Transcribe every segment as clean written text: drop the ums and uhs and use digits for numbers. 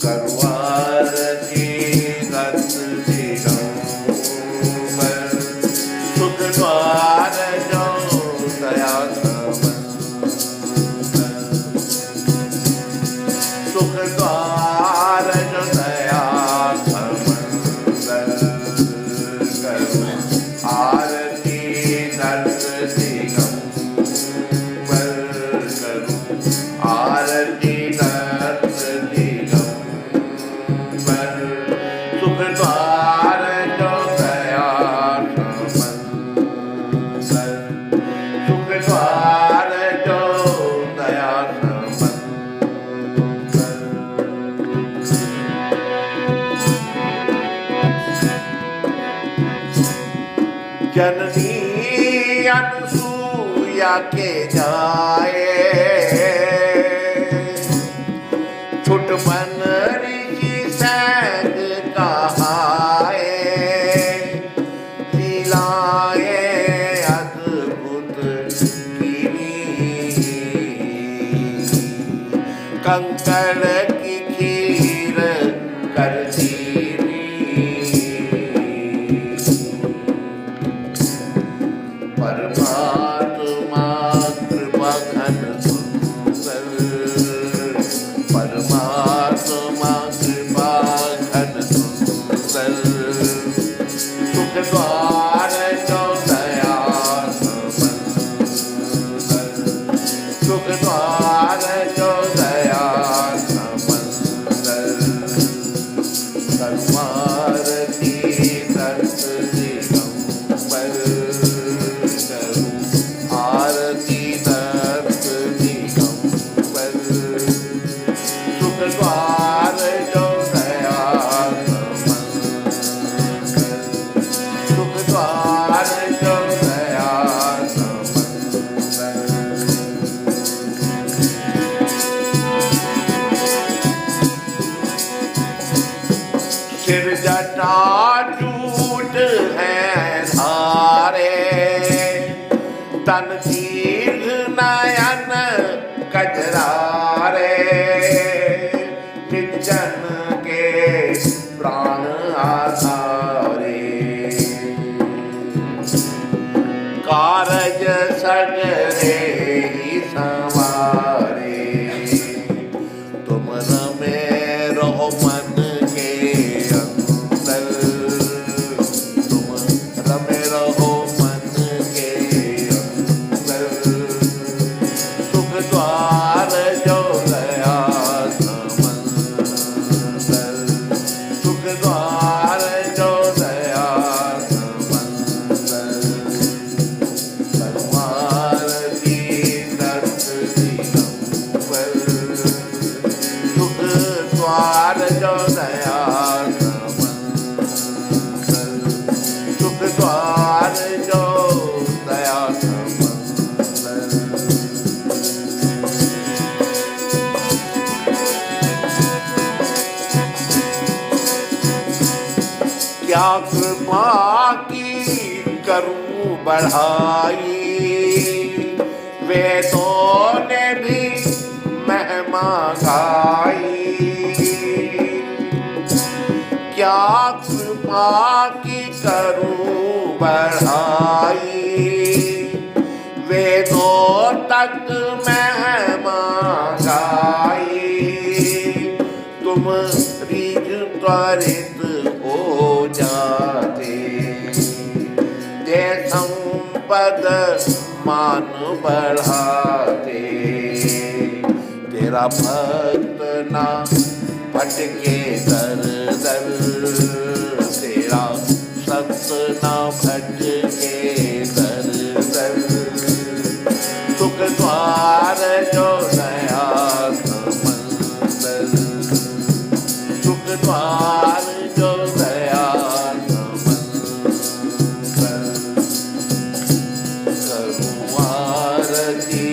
आरती रत दिगंबर सुख द्वार जो दया सुख द्वार जो दया आरती दर्द दिगंबर आरती दर्द दिगंबर सुख द्वार जो दया सुख द्वार जो दया जननी अनसूया के जाए छुट बनरी की सैग कहाए लीलाएं अद्भुत कीनी कंकड़ की खीर करती परमात्मा कृपा घन सुंदर परमात्मा कृपा घन सुंदर सुख द्वार जो दया सुख द्वार जो दया आरती दर्द दिगंबर आरती दर्द दिगंबर सुख द्वार जो दया सुख द्वार जो दया सिर जटा जूट है धारे तन दीर्घ नयन कजरारे निर्जन के प्राण आधारे कारज सगरे ही संवारे तुम रमे रहो मन के अंदर तुम रमे रहो मन के सुख द्वार जो दया समंदर सुख द्वार जो दया समंदर परमारती दर्द दिगंबर सुख द्वार जो दया समंदर सुख द्वार जो दया क्या कृपा की करूं बढ़ाई वेदों ने भी महिमा गाई क्या कृपा की करूं बढ़ाई वेदों तक महिमा गाई तुम रीझ त्वरित हो जाते ते संपद मान बढ़ाते तेरा भक्त ना भटके दर दर तेरा सत्य ना भटके दर दर सुख द्वार जो दया समंदर सुख द्वार जो दया समंदर करूं आरती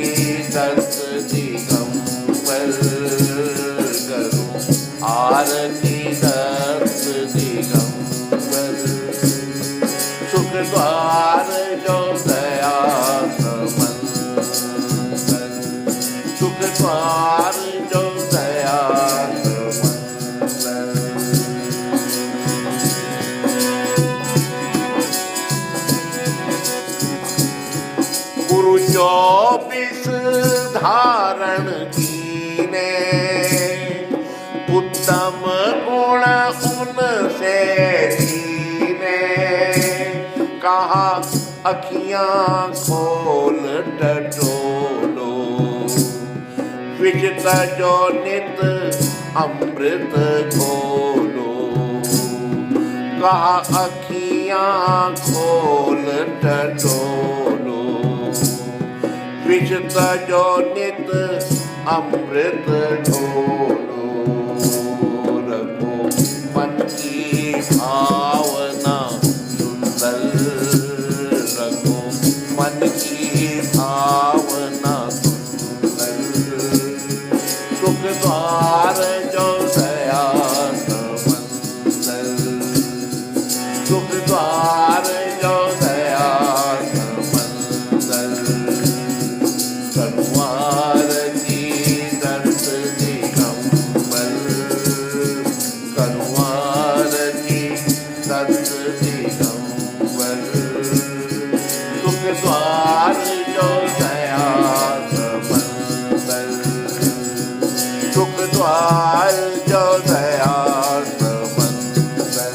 दर्द दिगंबर करूं आरती दर्द दिगंबर सुख द्वार जो दया समंदर सुख द्वार जो दया समंदर धारण कीने, उत्तम गुण उनसे दीने। कहा अखियां खोल टटोलो, विजित जो नित अमृत घोलो। कहा अखियां खोल टटोलो, विजित जो नित अमृत घोलो। रखो मन की भावना सुंदर, रखो मन की भावना सुंदर। सुख द्वार जो दया समंदर, सुख द्वार जो दया समंदर। करुआर की दर्श दिगंबर, करुआर की दर्श दिगंबर। सुख द्वार जो दया समंदर, सुख द्वार जो दया समंदर।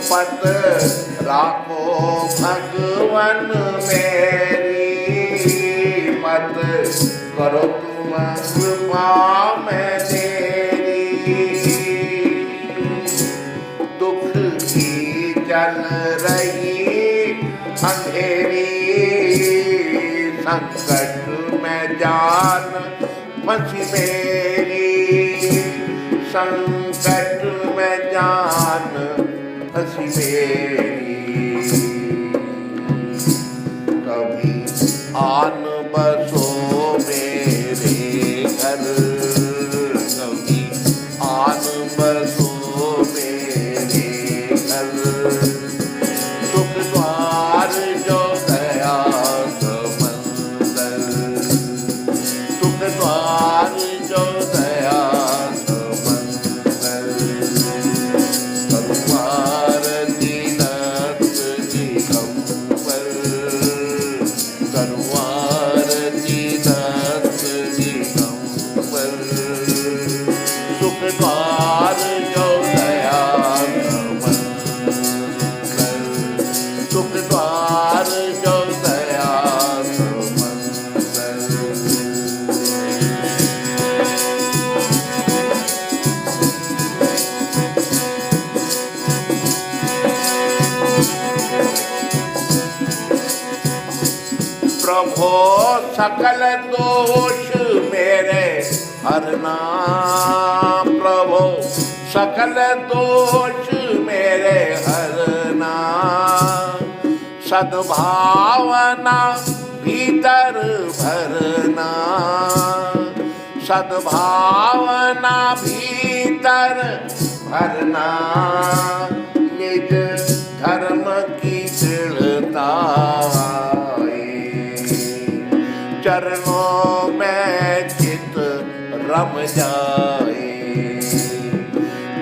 पत राखो भगवन मेरी, पत करो तुम कृपा में तेरी। दुख की चल रही अंधेरी, संकट में जान फंसी मेरी। संकट में जान फंसी मेरी। कभी आन बसो मेरे घर, कभी आन बसो मेरे घर। सुख द्वार जो दया समंदर, सुख द्वार जो दया समंदर। करुआर दीनत दिगंबर, करुआर दीनत दिगंबर। सुख द्वार जो दया समंदर, सुख द्वार जो दया समंदर। प्रभो सकल दोष मेरे हरना, प्रभो सकल दोष मेरे हरना। सद्भावना भीतर भरना, सद्भावना भीतर भरना। निज धर्म की दृढ़ता चरणों में चित रम जाए।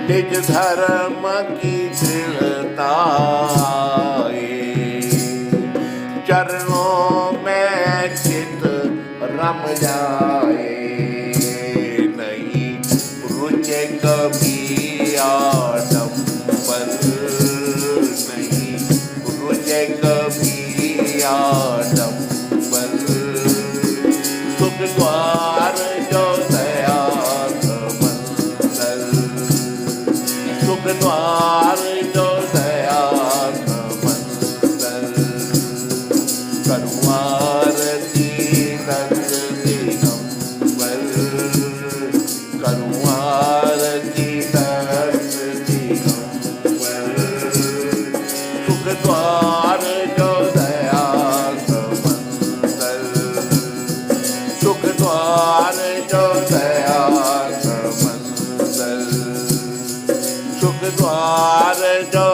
निज धर्म की दृढ़ता चरणों में चित रम जाए। नहीं रुचे कभी आडंबर, नहीं रुचे कभी आडंबर। सुख द्वार जो दया समंदर, सुख द्वार जो दया समंदर। करुआर दीनत दिगंबर, करुआर दीनत दिगंबर। सुख द्वार जो दया समंदर, सुख द्वार जो दया समंदर। सुख द्वार जो